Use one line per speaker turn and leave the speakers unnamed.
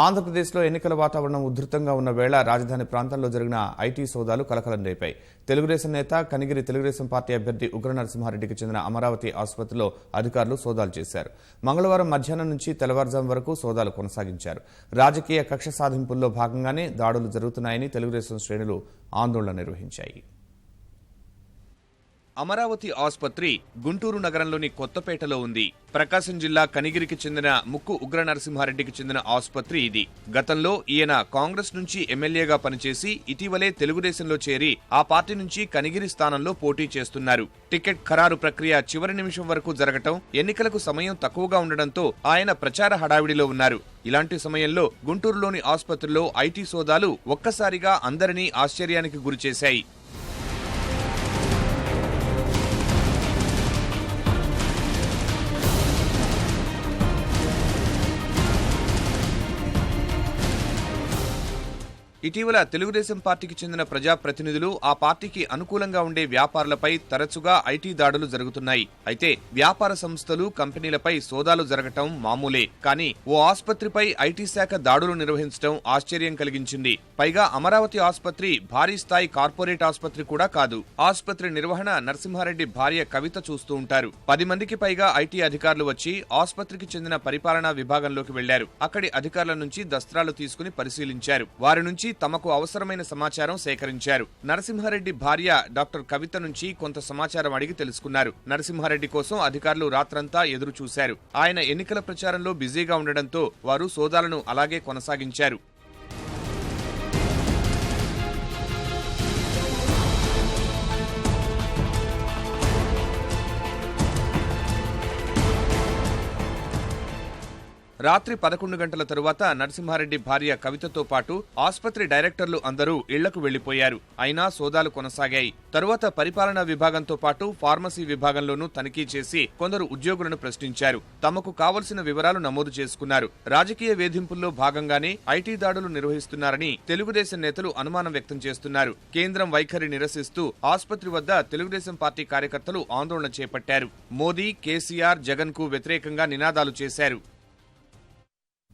ఆంధ్రప్రదేశ్లో ఎన్నికల వాతావరణం ఉధృతంగా ఉన్న వేళ రాజధాని ప్రాంతంలో జరిగిన ఐటీ సోదాలు కలకలం రేపాయి. తెలుగుదేశం నేత కనిగిరి తెలుగుదేశం పార్టీ అభ్యర్థి ఉగ్ర నరసింహారెడ్డికి చెందిన అమరావతి ఆసుపత్రిలో అధికారులు సోదాలు చేశారు. మంగళవారం మధ్యాహ్నం నుంచి తెల్లవారుజాము వరకు సోదాలు కొనసాగించారు. రాజకీయ కక్ష సాధింపుల్లో భాగంగానే దాడులు జరుగుతున్నాయని తెలుగుదేశం శ్రేణులు ఆందోళన నిర్వహించాయి.
అమరావతి ఆసుపత్రి గుంటూరు నగరంలోని కొత్తపేటలో ఉంది. ప్రకాశం జిల్లా కనిగిరికి చెందిన ముక్కు ఉగ్ర నరసింహారెడ్డికి చెందిన ఆసుపత్రి ఇది. గతంలో ఈయన కాంగ్రెస్ నుంచి ఎమ్మెల్యేగా పనిచేసి ఇటీవలే తెలుగుదేశంలో చేరి ఆ పార్టీ నుంచి కనిగిరి స్థానంలో పోటీ చేస్తున్నారు. టికెట్ ఖరారు ప్రక్రియ చివరి నిమిషం వరకు జరగటం, ఎన్నికలకు సమయం తక్కువగా ఉండడంతో ఆయన ప్రచార హడావిడిలో ఉన్నారు. ఇలాంటి సమయంలో గుంటూరులోని ఆసుపత్రిలో ఐటీ సోదాలు ఒక్కసారిగా అందరినీ ఆశ్చర్యానికి గురిచేశాయి. ఇటీవల తెలుగుదేశం పార్టీకి చెందిన ప్రజాప్రతినిధులు ఆ పార్టీకి అనుకూలంగా ఉండే వ్యాపారులపై తరచుగా ఐటీ దాడులు జరుగుతున్నాయి. అయితే వ్యాపార సంస్థలు, కంపెనీలపై సోదాలు జరగటం మామూలే. కానీ ఓ ఆసుపత్రిపై ఐటీ శాఖ దాడులు నిర్వహించడం ఆశ్చర్యం కలిగించింది. పైగా అమరావతి ఆసుపత్రి భారీ స్థాయి కార్పొరేట్ ఆసుపత్రి కూడా కాదు. ఆసుపత్రి నిర్వహణ నరసింహారెడ్డి భార్య కవిత చూస్తూ ఉంటారు. 10 మందికి పైగా ఐటీ అధికారులు వచ్చి ఆసుపత్రికి చెందిన పరిపాలనా విభాగంలోకి వెళ్లారు. అక్కడి అధికారుల నుంచి దస్త్రాలు తీసుకుని పరిశీలించారు. వారి నుంచి తమకు అవసరమైన సమాచారం సేకరించారు. నరసింహారెడ్డి భార్య డాక్టర్ కవిత నుంచి కొంత సమాచారం అడిగి తెలుసుకున్నారు. నరసింహారెడ్డి కోసం అధికారులు రాత్రంతా ఎదురు చూశారు. ఆయన ఎన్నికల ప్రచారంలో బిజీగా ఉండడంతో వారు సోదాలను అలాగే కొనసాగించారు. రాత్రి 11 గంటల తరువాత నరసింహారెడ్డి భార్య కవితతో పాటు ఆసుపత్రి డైరెక్టర్లు అందరూ ఇళ్లకు వెళ్లిపోయారు. అయినా సోదాలు కొనసాగాయి. తరువాత పరిపాలనా విభాగంతో పాటు ఫార్మసీ విభాగంలోనూ తనిఖీ చేసి కొందరు ఉద్యోగులను ప్రశ్నించారు. తమకు కావలసిన వివరాలు నమోదు చేసుకున్నారు. రాజకీయ వేధింపుల్లో భాగంగానే ఐటీ దాడులు నిర్వహిస్తున్నారని తెలుగుదేశం నేతలు అనుమానం వ్యక్తం చేస్తున్నారు. కేంద్రం వైఖరి నిరసిస్తూ ఆసుపత్రి వద్ద తెలుగుదేశం పార్టీ కార్యకర్తలు ఆందోళన చేపట్టారు. మోదీ, కేసీఆర్, జగన్ కు వ్యతిరేకంగా నినాదాలు చేశారు.